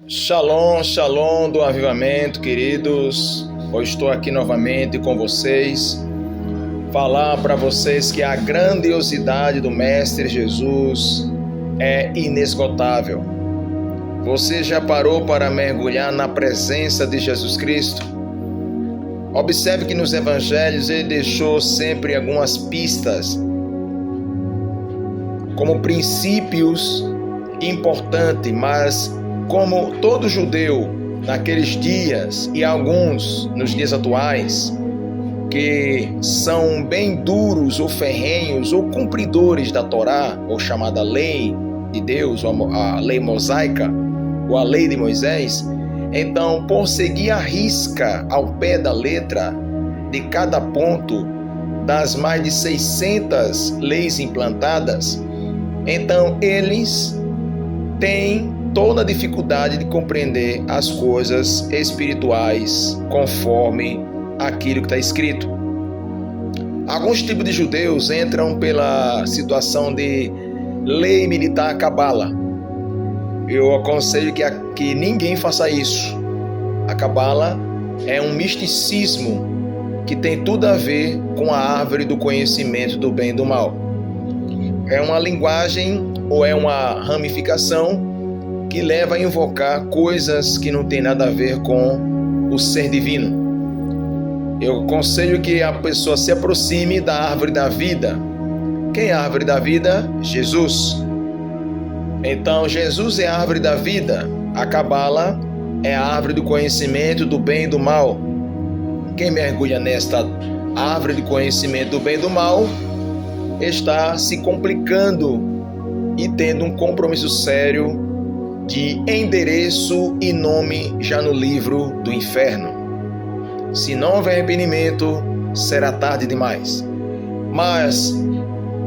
Shalom, shalom do avivamento, queridos. Hoje estou aqui novamente com vocês, falar para vocês que a grandiosidade do Mestre Jesus é inesgotável. Você já parou para mergulhar na presença de Jesus Cristo? Observe que nos evangelhos ele deixou sempre algumas pistas, como princípios importantes, mas como todo judeu naqueles dias e alguns nos dias atuais, que são bem duros ou ferrenhos ou cumpridores da Torá, ou chamada lei de Deus, ou a lei mosaica, ou a lei de Moisés, então, por seguir à risca, ao pé da letra, de cada ponto das mais de 600 leis implantadas, então eles têm toda a dificuldade de compreender as coisas espirituais conforme aquilo que está escrito. Alguns tipos de judeus entram pela situação de lei militar cabala. Eu aconselho que ninguém faça isso. A cabala é um misticismo que tem tudo a ver com a árvore do conhecimento do bem e do mal. É uma linguagem ou é uma ramificação que leva a invocar coisas que não tem nada a ver com o ser divino. Eu aconselho que a pessoa se aproxime da árvore da vida. Quem é a árvore da vida? Jesus. Então, Jesus é a árvore da vida. A cabala é a árvore do conhecimento do bem e do mal. Quem mergulha nesta árvore de conhecimento do bem e do mal está se complicando e tendo um compromisso sério de endereço e nome já no livro do inferno. Se não houver arrependimento, será tarde demais. Mas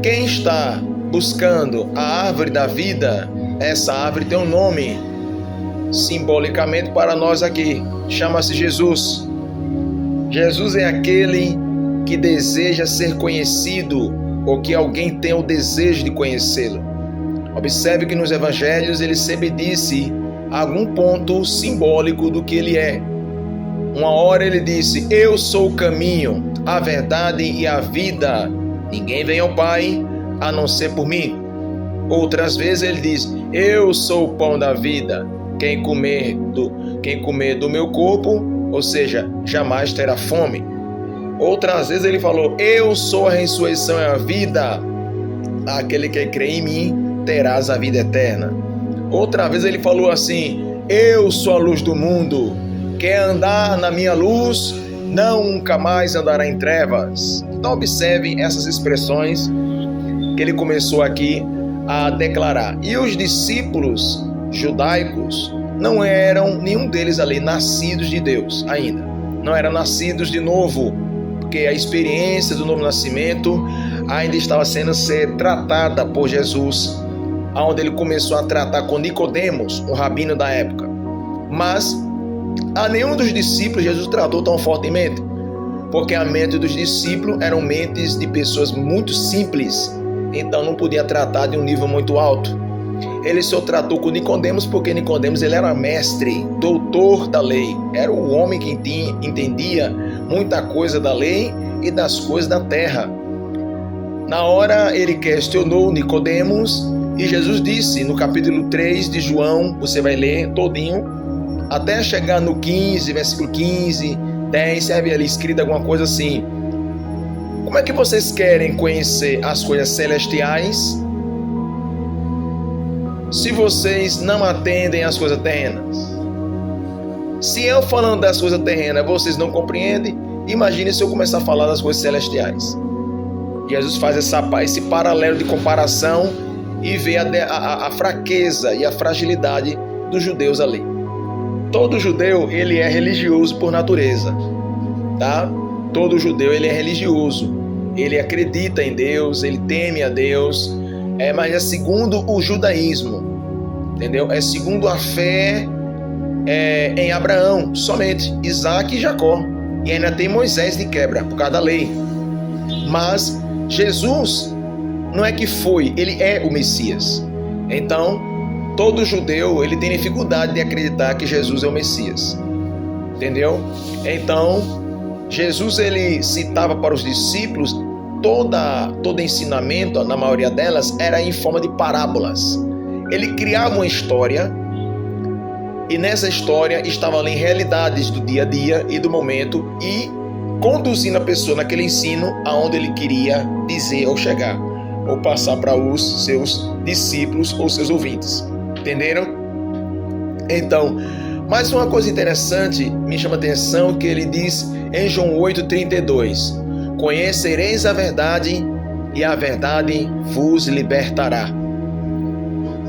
quem está buscando a árvore da vida, essa árvore tem um nome, simbolicamente para nós aqui, chama-se Jesus. Jesus é aquele que deseja ser conhecido, ou que alguém tem o desejo de conhecê-lo. Observe que nos evangelhos ele sempre disse algum ponto simbólico do que ele é. Uma hora ele disse: eu sou o caminho, a verdade e a vida. Ninguém vem ao Pai a não ser por mim. Outras vezes ele diz: eu sou o pão da vida. Quem comer do meu corpo, ou seja, jamais terá fome. Outras vezes ele falou: eu sou a ressurreição e a vida. Aquele que crê em mim terás a vida eterna. Outra vez ele falou assim: eu sou a luz do mundo. Quem andar na minha luz, nunca mais andará em trevas. Então observe essas expressões que ele começou aqui a declarar. E os discípulos judaicos não eram, nenhum deles ali, nascidos de Deus ainda. Não eram nascidos de novo, porque a experiência do novo nascimento ainda estava sendo tratada por Jesus, onde ele começou a tratar com Nicodemos, um rabino da época. Mas a nenhum dos discípulos Jesus tratou tão fortemente, porque a mente dos discípulos eram mentes de pessoas muito simples, então não podia tratar de um nível muito alto. Ele só tratou com Nicodemos porque Nicodemos ele era mestre, doutor da lei, era o homem que entendia muita coisa da lei e das coisas da terra. Na hora ele questionou Nicodemos e Jesus disse no capítulo 3 de João, você vai ler todinho, até chegar no 15, versículo 15, 10, serve ali escrito alguma coisa assim: como é que vocês querem conhecer as coisas celestiais se vocês não atendem às coisas terrenas? Se eu falando das coisas terrenas vocês não compreendem, imagine se eu começar a falar das coisas celestiais. Jesus faz esse paralelo de comparação e vê a fraqueza e a fragilidade dos judeus ali. Todo judeu ele é religioso por natureza, tá? Todo judeu ele é religioso, ele acredita em Deus, ele teme a Deus, mas é segundo o judaísmo, entendeu? É segundo a fé em Abraão, somente Isaac e Jacó, e ainda tem Moisés de quebra por causa da lei. Mas Jesus não é que foi, ele é o Messias. Então todo judeu ele tem dificuldade de acreditar que Jesus é o Messias. Entendeu? Então, Jesus ele citava para os discípulos todo ensinamento, na maioria delas, era em forma de parábolas. Ele criava uma história e nessa história estavam ali realidades do dia a dia e do momento e conduzindo a pessoa naquele ensino aonde ele queria dizer ou chegar, ou passar para os seus discípulos ou seus ouvintes. Entenderam? Então, mais uma coisa interessante me chama a atenção que ele diz em João 8,32: conhecereis a verdade e a verdade vos libertará.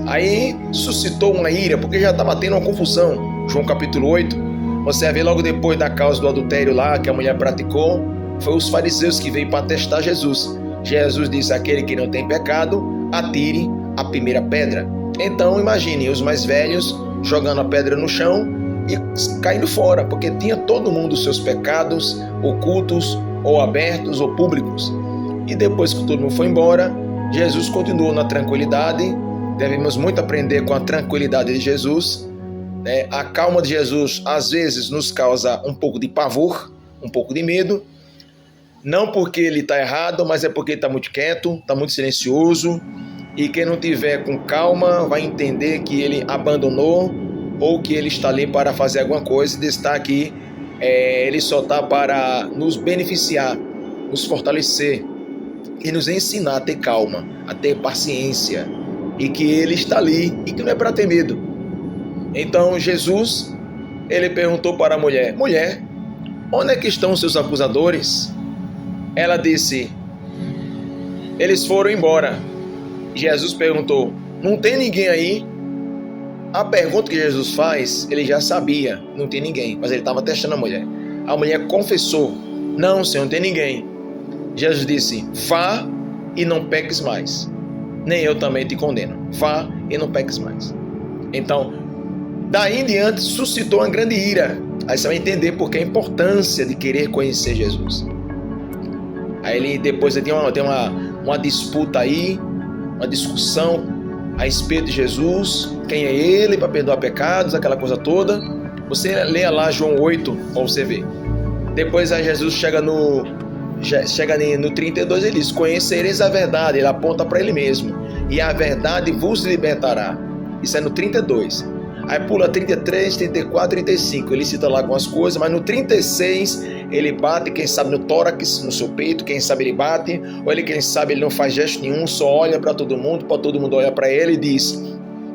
Aí suscitou uma ira, porque já estava tendo uma confusão. João capítulo 8, você vai ver logo depois da causa do adultério lá que a mulher praticou, foi os fariseus que veio para testar Jesus. Jesus disse: aquele que não tem pecado, atire a primeira pedra. Então imagine os mais velhos jogando a pedra no chão e caindo fora, porque tinha todo mundo os seus pecados ocultos ou abertos ou públicos. E depois que todo mundo foi embora, Jesus continuou na tranquilidade. Devemos muito aprender com a tranquilidade de Jesus. A calma de Jesus às vezes nos causa um pouco de pavor, um pouco de medo. Não porque ele está errado, mas é porque ele está muito quieto, está muito silencioso. E quem não tiver com calma vai entender que ele abandonou ou que ele está ali para fazer alguma coisa e está aqui. Ele só está para nos beneficiar, nos fortalecer e nos ensinar a ter calma, a ter paciência. E que ele está ali e que não é para ter medo. Então Jesus, ele perguntou para a mulher: mulher, onde é que estão os seus acusadores? Ela disse: eles foram embora. Jesus perguntou: não tem ninguém aí? A pergunta que Jesus faz, ele já sabia, não tem ninguém, mas ele estava testando a mulher. A mulher confessou: não, Senhor, não tem ninguém. Jesus disse: vá e não peques mais. Nem eu também te condeno. Vá e não peques mais. Então, daí em diante, suscitou uma grande ira. Aí você vai entender porque a importância de querer conhecer Jesus. Aí ele depois tem uma disputa aí, uma discussão a respeito de Jesus, quem é ele para perdoar pecados, aquela coisa toda. Você lê lá João 8 para você ver. Depois aí Jesus chega no 32, ele diz: conhecereis a verdade. Ele aponta para ele mesmo: e a verdade vos libertará. Isso é no 32. Aí pula 33, 34, 35. Ele cita lá algumas coisas, mas no 36 ele bate, quem sabe no tórax, no seu peito, quem sabe ele bate, ou ele, quem sabe, ele não faz gesto nenhum, só olha para todo mundo olhar para ele e diz: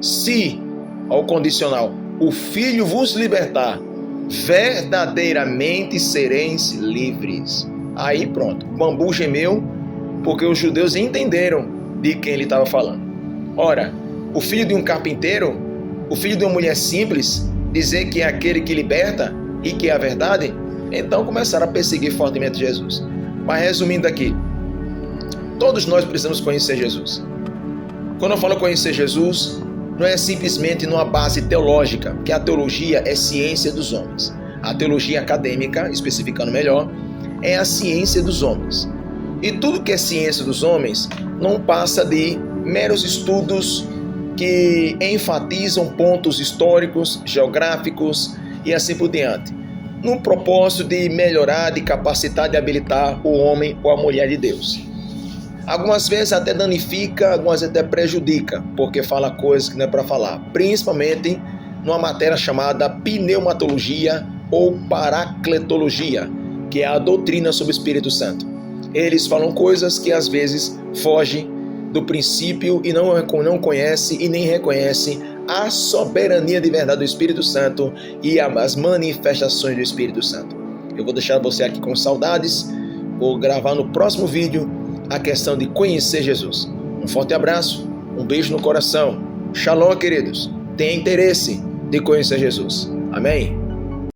se, ao condicional, o Filho vos libertar, verdadeiramente sereis livres. Aí pronto, o bambu gemeu, porque os judeus entenderam de quem ele estava falando. Ora, o filho de um carpinteiro, o filho de uma mulher simples, dizer que é aquele que liberta e que é a verdade, então começaram a perseguir fortemente Jesus. Mas resumindo aqui, todos nós precisamos conhecer Jesus. Quando eu falo conhecer Jesus, não é simplesmente numa base teológica, porque a teologia é ciência dos homens. A teologia acadêmica, especificando melhor, é a ciência dos homens. E tudo que é ciência dos homens não passa de meros estudos que enfatizam pontos históricos, geográficos e assim por diante, no propósito de melhorar, de capacitar, de habilitar o homem ou a mulher de Deus. Algumas vezes até danifica, algumas vezes até prejudica, porque fala coisas que não é para falar, principalmente numa matéria chamada pneumatologia ou paracletologia, que é a doutrina sobre o Espírito Santo. Eles falam coisas que às vezes fogem do princípio e não conhece e nem reconhece a soberania de verdade do Espírito Santo e as manifestações do Espírito Santo. Eu vou deixar você aqui com saudades, vou gravar no próximo vídeo a questão de conhecer Jesus. Um forte abraço, um beijo no coração. Shalom, queridos. Tenha interesse de conhecer Jesus. Amém?